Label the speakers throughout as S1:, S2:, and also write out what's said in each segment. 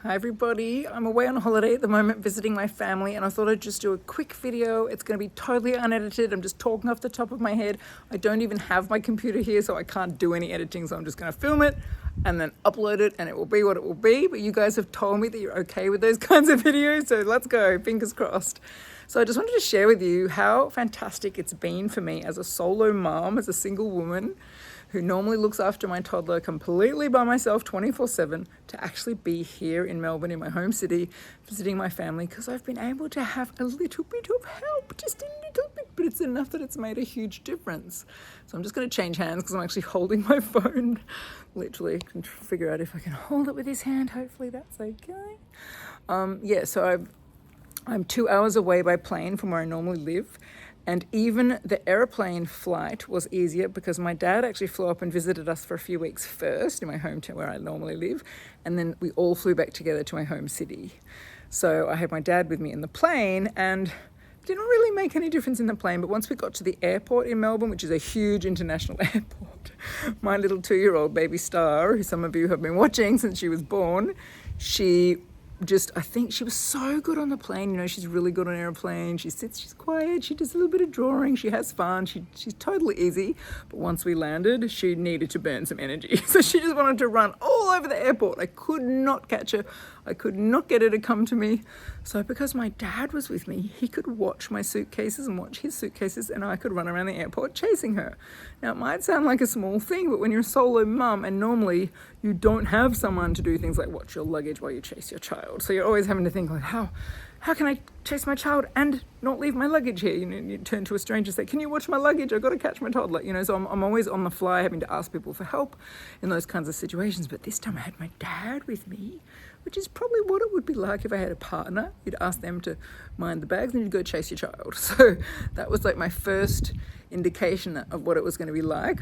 S1: Hi everybody, I'm away on holiday at the moment visiting my family and I thought I'd just do a quick video. It's going to be totally unedited. I'm just talking off the top of my head. I don't even have my computer here, so I can't do any editing, so I'm just going to film it and then upload it and it will be what it will be. But you guys have told me that you're okay with those kinds of videos, so let's go, fingers crossed. So I just wanted to share with you how fantastic it's been for me as a solo mom, as a single woman who normally looks after my toddler completely by myself 24/7, to actually be here in Melbourne, in my home city, visiting my family, because I've been able to have a little bit of help, just a little bit, but it's enough that it's made a huge difference. So I'm just going to change hands because I'm actually holding my phone. Literally, I can figure out if I can hold it with this hand. Hopefully that's okay. So I'm 2 hours away by plane from where I normally live. And even the airplane flight was easier because my dad actually flew up and visited us for a few weeks first in my hometown where I normally live. And then we all flew back together to my home city. So I had my dad with me in the plane and didn't really make any difference in the plane. But once we got to the airport in Melbourne, which is a huge international airport, my little 2-year-old baby Star, who some of you have been watching since she was born, I think she was so good on the plane. You know, she's really good on an airplane. She sits, she's quiet, she does a little bit of drawing, she has fun, she's totally easy. But once we landed, she needed to burn some energy. So she just wanted to run all over the airport. I could not catch her. I could not get her to come to me. So because my dad was with me, he could watch my suitcases and watch his suitcases, and I could run around the airport chasing her. Now, it might sound like a small thing, but when you're a solo mum and normally you don't have someone to do things like watch your luggage while you chase your child. So you're always having to think like, how can I chase my child and not leave my luggage here? You know, you turn to a stranger and say, can you watch my luggage? I've got to catch my toddler. You know, so I'm always on the fly having to ask people for help in those kinds of situations. But this time I had my dad with me, which is probably what it would be like if I had a partner. You'd ask them to mind the bags and you'd go chase your child. So that was like my first indication of what it was going to be like.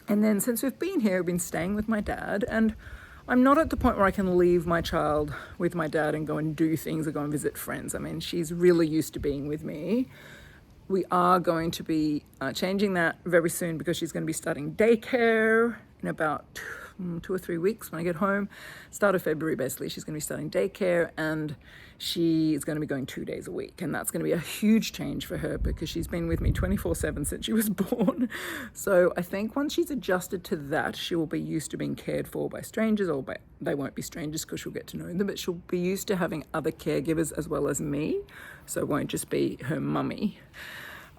S1: And then since we've been here, we've been staying with my dad, and I'm not at the point where I can leave my child with my dad and go and do things or go and visit friends. I mean, she's really used to being with me. We are going to be changing that very soon because she's going to be starting daycare in about 2 or 3 weeks when I get home. Start of February, basically, she's going to be starting daycare, and she is going to be going 2 days a week. And that's going to be a huge change for her because she's been with me 24/7 since she was born. So I think once she's adjusted to that, she will be used to being cared for by strangers, they won't be strangers because she'll get to know them, but she'll be used to having other caregivers as well as me. So it won't just be her mummy.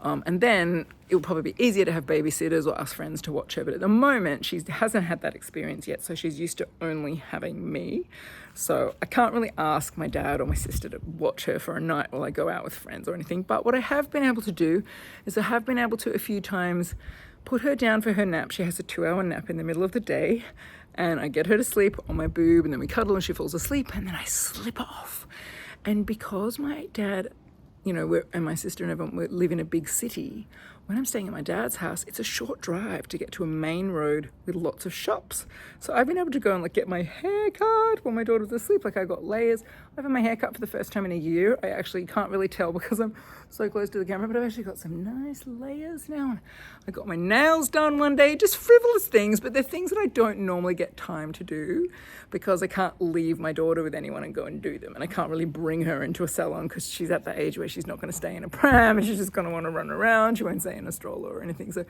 S1: And then it will probably be easier to have babysitters or ask friends to watch her. But at the moment, she hasn't had that experience yet. So she's used to only having me. So I can't really ask my dad or my sister to watch her for a night while I go out with friends or anything. But what I have been able to do is I have been able to a few times put her down for her nap. She has a 2-hour nap in the middle of the day. And I get her to sleep on my boob, and then we cuddle and she falls asleep, and then I slip off. And because my dad, and my sister and everyone, we live in a big city. When I'm staying at my dad's house, it's a short drive to get to a main road with lots of shops. So I've been able to go and get my hair cut while my daughter's asleep. I got layers. I've had my hair cut for the first time in a year. I actually can't really tell because I'm so close to the camera, but I've actually got some nice layers now. I got my nails done one day, just frivolous things, but they're things that I don't normally get time to do because I can't leave my daughter with anyone and go and do them. And I can't really bring her into a salon because she's at the age where she's not going to stay in a pram and she's just going to want to run around. She won't stay in a stroller or anything. So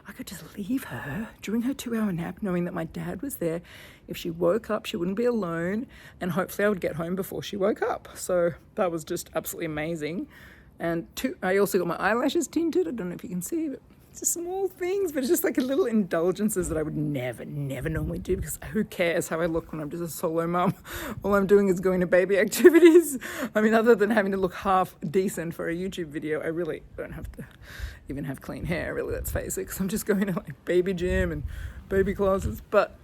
S1: I could just leave her during her 2-hour nap, knowing that my dad was there. If she woke up, she wouldn't be alone, and hopefully I would get home before she woke up. So that was just absolutely amazing. And I also got my eyelashes tinted. I don't know if you can see, but it's just small things, but it's just like a little indulgences that I would never normally do, because who cares how I look when I'm just a solo mum? All I'm doing is going to baby activities. I mean, other than having to look half decent for a YouTube video, I really don't have to even have clean hair, really, let's face it, because I'm just going to like baby gym and baby classes. But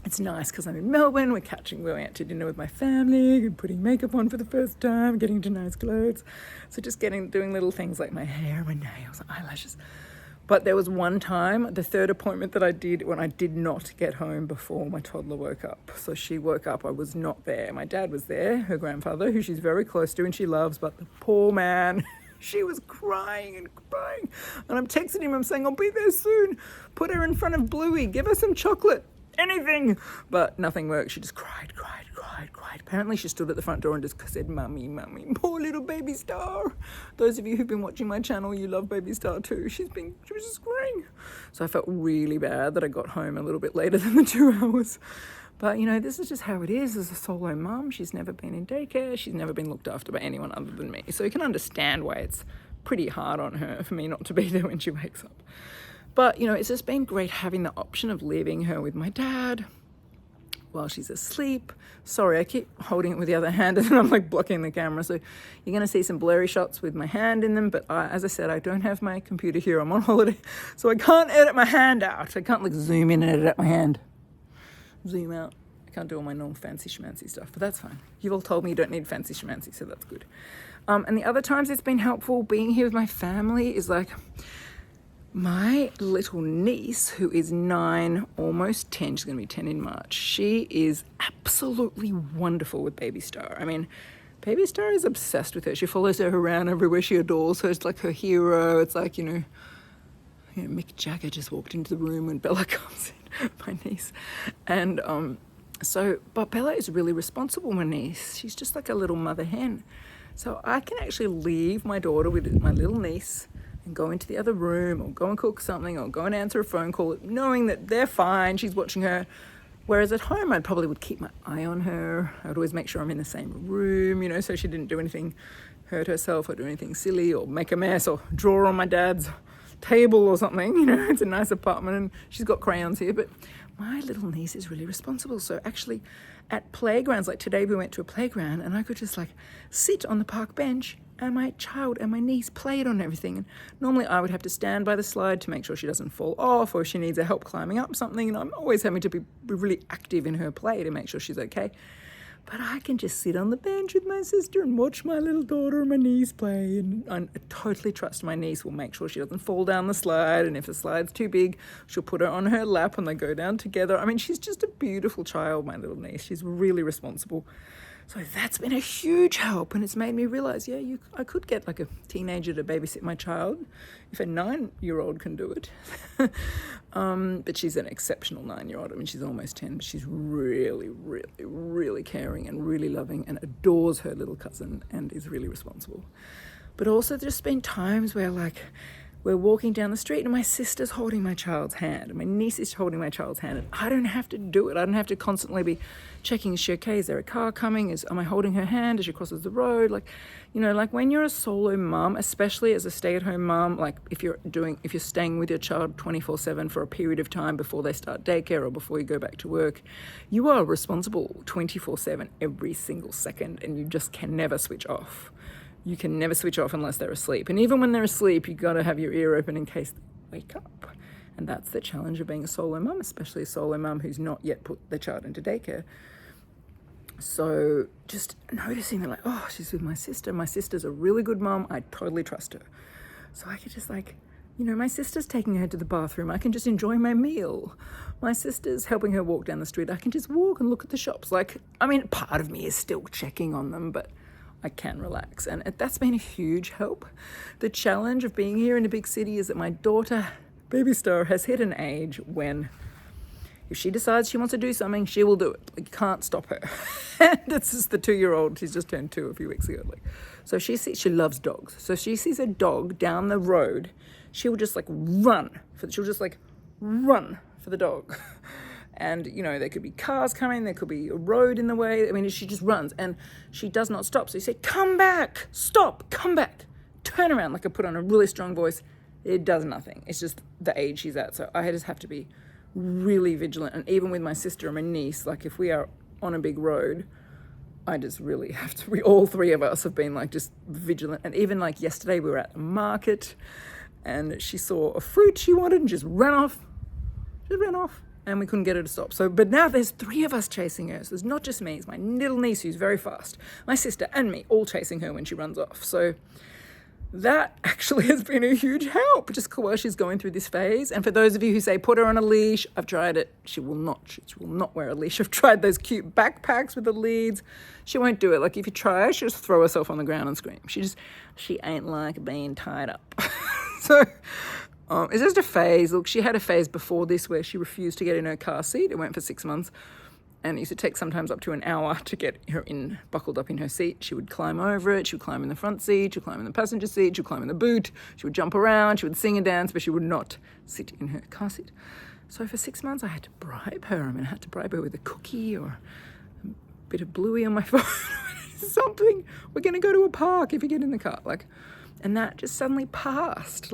S1: it's nice because I'm in Melbourne, we're going out to dinner with my family, putting makeup on for the first time, getting into nice clothes. So just doing little things like my hair, my nails, eyelashes. But there was one time, the third appointment that I did, when I did not get home before my toddler woke up. So she woke up, I was not there. My dad was there, her grandfather, who she's very close to and she loves, but the poor man, she was crying and crying. And I'm texting him, I'm saying, I'll be there soon. Put her in front of Bluey, give her some chocolate, anything. But nothing worked. She just cried. Apparently she stood at the front door and just said, "Mummy, mummy, poor little baby Star." Those of you who've been watching my channel, you love baby Star too. She was just crying. So I felt really bad that I got home a little bit later than the 2 hours. But, this is just how it is as a solo mum. She's never been in daycare. She's never been looked after by anyone other than me. So you can understand why it's pretty hard on her for me not to be there when she wakes up. But, it's just been great having the option of leaving her with my dad while she's asleep. Sorry, I keep holding it with the other hand and then I'm like blocking the camera. So you're going to see some blurry shots with my hand in them. But as I said, I don't have my computer here. I'm on holiday. So I can't edit my hand out. I can't zoom in and edit my hand. Zoom out. I can't do all my normal fancy schmancy stuff, but that's fine. You've all told me you don't need fancy schmancy, so that's good. And the other times it's been helpful being here with my family is my little niece, who is 9, almost 10, she's going to be 10 in March. She is absolutely wonderful with baby Star. I mean, baby Star is obsessed with her. She follows her around everywhere. She adores her. It's like her hero. It's like, Mick Jagger just walked into the room when Bella comes in, my niece. And but Bella is really responsible, my niece. She's just like a little mother hen. So I can actually leave my daughter with my little niece and go into the other room or go and cook something or go and answer a phone call, knowing that they're fine, she's watching her. Whereas at home, I probably would keep my eye on her. I'd always make sure I'm in the same room, so she didn't do anything, hurt herself or do anything silly or make a mess or draw on my dad's table or something. It's a nice apartment and she's got crayons here. But my little niece is really responsible. So actually at playgrounds, like today we went to a playground and I could just sit on the park bench and my child and my niece played on everything. And normally I would have to stand by the slide to make sure she doesn't fall off or if she needs help climbing up something. And I'm always having to be really active in her play to make sure she's okay. But I can just sit on the bench with my sister and watch my little daughter and my niece play. And I totally trust my niece will make sure she doesn't fall down the slide. And if the slide's too big, she'll put her on her lap and they go down together. I mean, she's just a beautiful child, my little niece. She's really responsible. So that's been a huge help. And it's made me realize, I could get a teenager to babysit my child if a 9-year-old can do it. But she's an exceptional 9-year-old. I mean, she's almost 10, but she's really, really, really caring and really loving and adores her little cousin and is really responsible. But also there's been times where we're walking down the street and my sister's holding my child's hand and my niece is holding my child's hand and I don't have to do it. I don't have to constantly be checking, is she okay? Is there a car coming? Am I holding her hand as she crosses the road? When you're a solo mum, especially as a stay-at-home mum, if you're staying with your child 24/7 for a period of time before they start daycare or before you go back to work, you are responsible 24/7 every single second and you just can never switch off. You can never switch off unless they're asleep. And even when they're asleep, you've got to have your ear open in case they wake up. And that's the challenge of being a solo mum, especially a solo mum who's not yet put their child into daycare. So just noticing that she's with my sister. My sister's a really good mum. I totally trust her. So I could just my sister's taking her to the bathroom. I can just enjoy my meal. My sister's helping her walk down the street. I can just walk and look at the shops. Part of me is still checking on them, but I can relax. And that's been a huge help. The challenge of being here in a big city is that my daughter, baby Star, has hit an age when if she decides she wants to do something, she will do it. You can't stop her. And it's just the 2-year-old. She's just turned 2 a few weeks ago. So she loves dogs. So she sees a dog down the road, she will just run for the dog. And, there could be cars coming, there could be a road in the way. I mean, she just runs and she does not stop. So you say, come back, stop, come back, turn around. I put on a really strong voice. It does nothing. It's just the age she's at. So I just have to be really vigilant. And even with my sister and my niece, if we are on a big road, I just really have to, all three of us have been just vigilant. And even yesterday we were at the market and she saw a fruit she wanted and just ran off. And we couldn't get her to stop. But now there's 3 of us chasing her. So it's not just me, it's my little niece who's very fast, my sister and me, all chasing her when she runs off. So that actually has been a huge help, just while she's going through this phase. And for those of you who say, put her on a leash, I've tried it. She will not wear a leash. I've tried those cute backpacks with the leads. She won't do it. If you try her, she'll just throw herself on the ground and scream. She ain't like being tied up. So it's just a phase. Look, she had a phase before this where she refused to get in her car seat. It went for 6 months. and it used to take sometimes up to an hour to get her buckled up in her seat. She would climb over it, she would climb in the front seat, she would climb in the passenger seat, she would climb in the boot, she would jump around, she would sing and dance, but she would not sit in her car seat. So for 6 months I had to bribe her. I had to bribe her with a cookie or a bit of bluey on my phone, something. We're going to go to a park if you get in the car. And that just suddenly passed.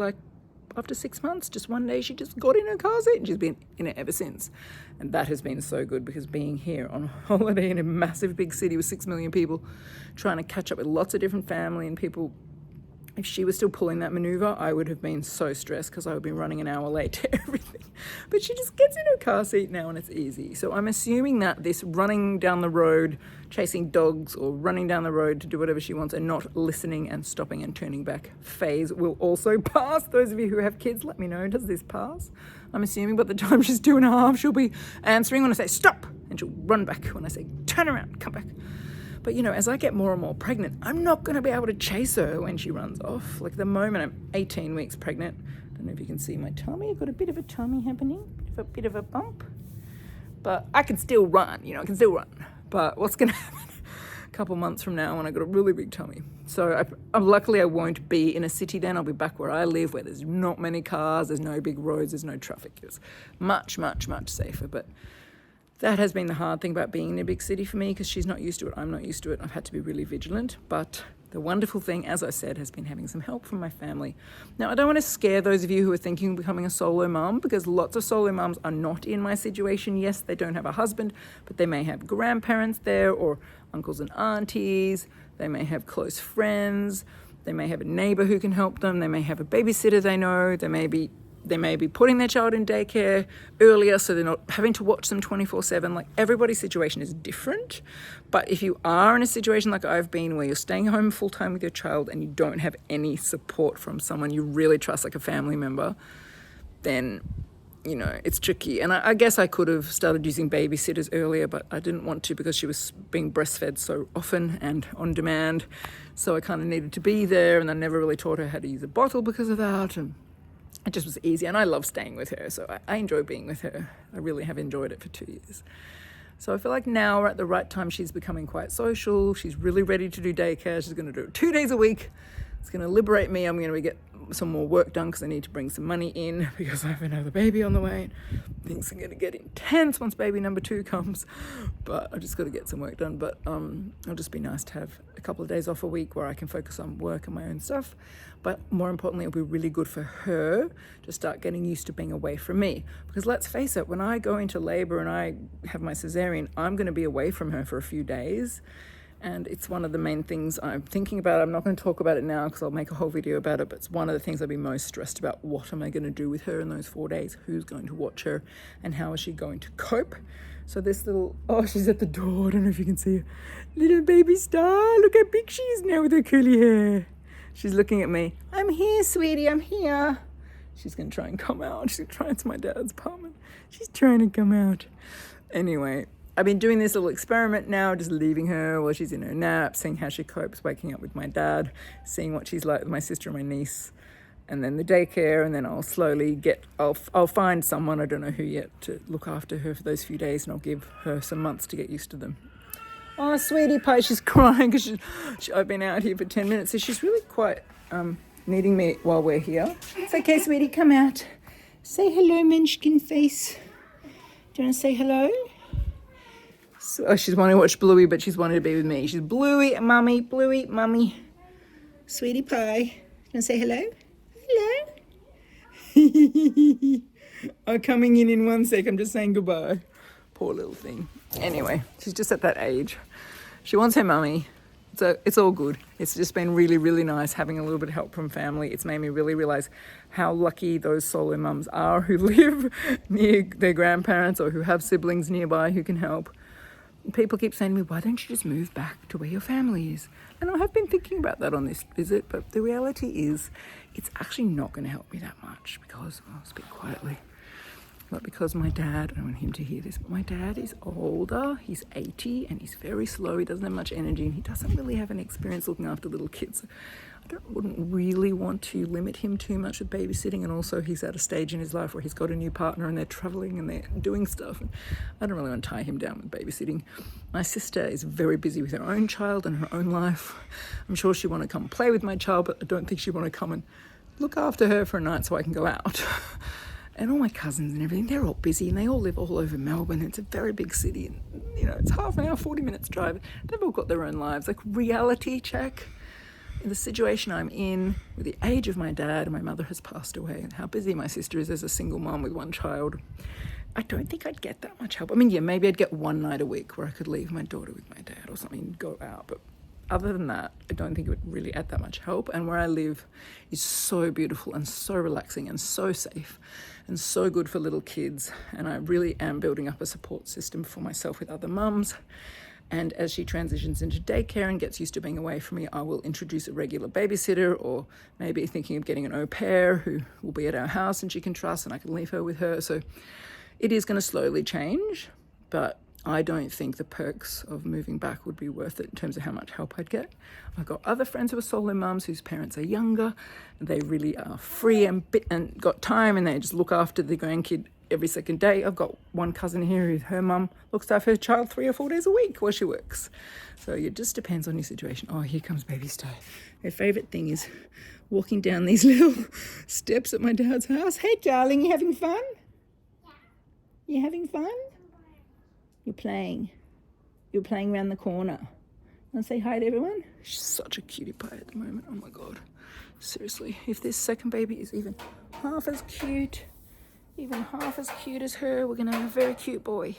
S1: After 6 months, just one day she just got in her car seat and she's been in it ever since. And that has been so good, because being here on holiday in a massive big city with 6 million people, trying to catch up with lots of different family and people, if she was still pulling that maneuver, I would have been so stressed because I would have been running an hour late to everything. But she just gets in her car seat now and it's easy. So I'm assuming that this running down the road, chasing dogs, or running down the road to do whatever she wants and not listening and stopping and turning back phase will also pass. Those of you who have kids, let me know, does this pass? I'm assuming by the time she's 2.5, she'll be answering when I say stop, and she'll run back when I say turn around, come back. But as I get more and more pregnant, I'm not going to be able to chase her when she runs off. At the moment, I'm 18 weeks pregnant. I don't know if you can see my tummy. I've got a bit of a tummy happening, a bit of a bump. But I can still run, I can still run. But what's going to happen a couple months from now when I've got a really big tummy? So luckily I won't be in a city then. I'll be back where I live, where there's not many cars, there's no big roads, there's no traffic. It's much, much, much safer. But that has been the hard thing about being in a big city for me, because she's not used to it, I'm not used to it. I've had to be really vigilant. But the wonderful thing, as I said, has been having some help from my family. Now, I don't want to scare those of you who are thinking of becoming a solo mum, because lots of solo mums are not in my situation. Yes, they don't have a husband, but they may have grandparents there, or uncles and aunties. They may have close friends. They may have a neighbor who can help them. They may have a babysitter they know. They may be putting their child in daycare earlier so they're not having to watch them 24/7. Everybody's situation is different. But if you are in a situation like I've been, where you're staying home full time with your child and you don't have any support from someone you really trust, like a family member, then, it's tricky. And I guess I could have started using babysitters earlier, but I didn't want to, because she was being breastfed so often and on demand. So I kind of needed to be there, and I never really taught her how to use a bottle because of that. And it just was easy, and I love staying with her, so I enjoy being with her. I really have enjoyed it for 2 years. So I feel like now we're at the right time. She's becoming quite social. She's really ready to do daycare. She's going to do it 2 days a week. It's going to liberate me. I'm going to get some more work done because I need to bring some money in because I have another baby on the way. Things are going to get intense once baby number 2 comes, but I just got to get some work done. But it'll just be nice to have a couple of days off a week where I can focus on work and my own stuff. But more importantly, it'll be really good for her to start getting used to being away from me. Because let's face it, when I go into labor and I have my cesarean, I'm going to be away from her for a few days. And it's one of the main things I'm thinking about. I'm not going to talk about it now because I'll make a whole video about it, but it's one of the things I'll be most stressed about. What am I going to do with her in those 4 days? Who's going to watch her? And how is she going to cope? So this she's at the door. I don't know if you can see her. Little baby star. Look how big she is now with her curly hair. She's looking at me. I'm here, sweetie. I'm here. She's going to try and come out. She's going to try into my dad's apartment. She's trying to come out. Anyway, I've been doing this little experiment now, just leaving her while she's in her nap, seeing how she copes, waking up with my dad, seeing what she's like with my sister and my niece, and then the daycare, and then I'll slowly I'll find someone, I don't know who yet, to look after her for those few days, and I'll give her some months to get used to them. Oh, sweetie pie, she's crying because I've been out here for 10 minutes, so she's really quite needing me while we're here. It's okay, sweetie, come out. Say hello, munchkin face. Do you want to say hello? So, she's wanting to watch Bluey, but she's wanting to be with me. She's Bluey, mummy. Sweetie pie. You want to say hello? Hello? I'm coming in 1 sec. I'm just saying goodbye. Poor little thing. Anyway, she's just at that age. She wants her mummy. So it's all good. It's just been really, really nice having a little bit of help from family. It's made me really realise how lucky those solo mums are who live near their grandparents or who have siblings nearby who can help. People keep saying to me, why don't you just move back to where your family is? And I have been thinking about that on this visit, but the reality is it's actually not going to help me that much because, I'll speak quietly, But because my dad, I don't want him to hear this, but my dad is older, he's 80 and he's very slow, he doesn't have much energy and he doesn't really have any experience looking after little kids. Wouldn't really want to limit him too much with babysitting, and also he's at a stage in his life where he's got a new partner and they're traveling and they're doing stuff, and I don't really want to tie him down with babysitting. My sister is very busy with her own child and her own life. I'm sure she'd want to come play with my child, but I don't think she'd want to come and look after her for a night so I can go out. And all my cousins and everything, they're all busy and they all live all over Melbourne. It's a very big city and, you know, it's half an hour, 40 minutes drive. They've all got their own lives. Like, reality check. In the situation I'm in, with the age of my dad, and my mother has passed away, and how busy my sister is as a single mom with one child, I don't think I'd get that much help. I mean, yeah, maybe I'd get one night a week where I could leave my daughter with my dad or something and go out. But other than that, I don't think it would really add that much help. And where I live is so beautiful and so relaxing and so safe and so good for little kids. And I really am building up a support system for myself with other mums. And as she transitions into daycare and gets used to being away from me, I will introduce a regular babysitter, or maybe thinking of getting an au pair who will be at our house and she can trust and I can leave her with her. So it is going to slowly change, but I don't think the perks of moving back would be worth it in terms of how much help I'd get. I've got other friends who are solo mums whose parents are younger and they really are free and got time and they just look after the grandkid every second day. I've got one cousin here who her mum looks after her child 3 or 4 days a week while she works. So it just depends on your situation. Oh, here comes baby Sty. Her favourite thing is walking down these little steps at my dad's house. Hey darling, you having fun? Yeah. You having fun? You're playing. You're playing around the corner. Want to say hi to everyone? She's such a cutie pie at the moment. Oh my God. Seriously, if this second baby is even half as cute as her, we're gonna have a very cute boy.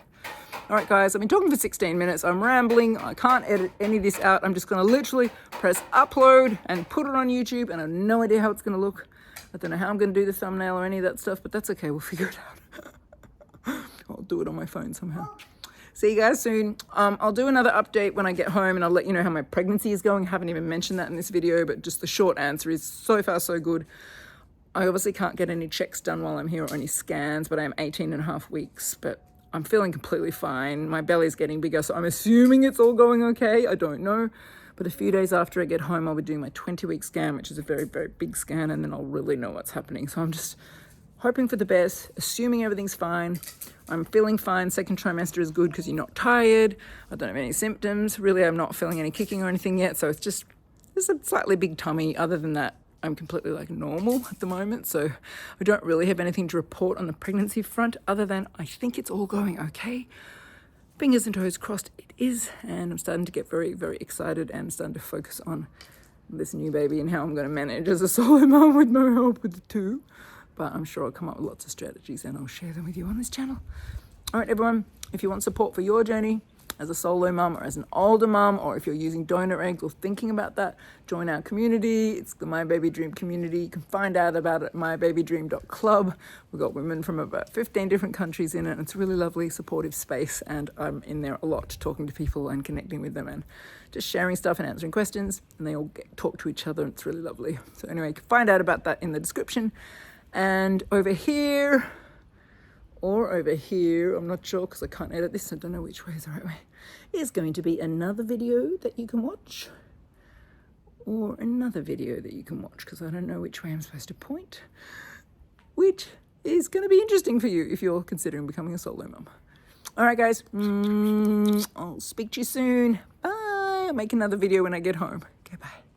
S1: All right, guys, I've been talking for 16 minutes. I'm rambling. I can't edit any of this out. I'm just gonna literally press upload and put it on YouTube, and I have no idea how it's gonna look. I don't know how I'm gonna do the thumbnail or any of that stuff, but that's okay. We'll figure it out. I'll do it on my phone somehow. See you guys soon. I'll do another update when I get home, and I'll let you know how my pregnancy is going. I haven't even mentioned that in this video, but just the short answer is so far so good. I obviously can't get any checks done while I'm here or any scans, but I am 18.5 weeks, but I'm feeling completely fine. My belly's getting bigger, so I'm assuming it's all going okay. I don't know. But a few days after I get home, I'll be doing my 20-week scan, which is a very, very big scan, and then I'll really know what's happening. So I'm just hoping for the best, assuming everything's fine. I'm feeling fine. Second trimester is good because you're not tired. I don't have any symptoms. Really, I'm not feeling any kicking or anything yet. So it's just a slightly big tummy. Other than that, I'm completely like normal at the moment. So I don't really have anything to report on the pregnancy front other than I think it's all going okay. Fingers and toes crossed it is. And I'm starting to get very, very excited and starting to focus on this new baby and how I'm going to manage as a solo mom with no help with the two. But I'm sure I'll come up with lots of strategies and I'll share them with you on this channel. All right, everyone, if you want support for your journey as a solo mum or as an older mum, or if you're using donor eggs or thinking about that, join our community. It's the My Baby Dream community. You can find out about it at mybabydream.club. We've got women from about 15 different countries in it. It's a really lovely, supportive space, and I'm in there a lot talking to people and connecting with them and just sharing stuff and answering questions, and they all talk to each other, and it's really lovely. So anyway, you can find out about that in the description. And over here, or over here, I'm not sure because I can't edit this, I don't know which way is the right way, is going to be another video that you can watch, or another video that you can watch because I don't know which way I'm supposed to point, which is going to be interesting for you if you're considering becoming a solo mum. All right, guys, I'll speak to you soon. Bye. I'll make another video when I get home. Okay, bye.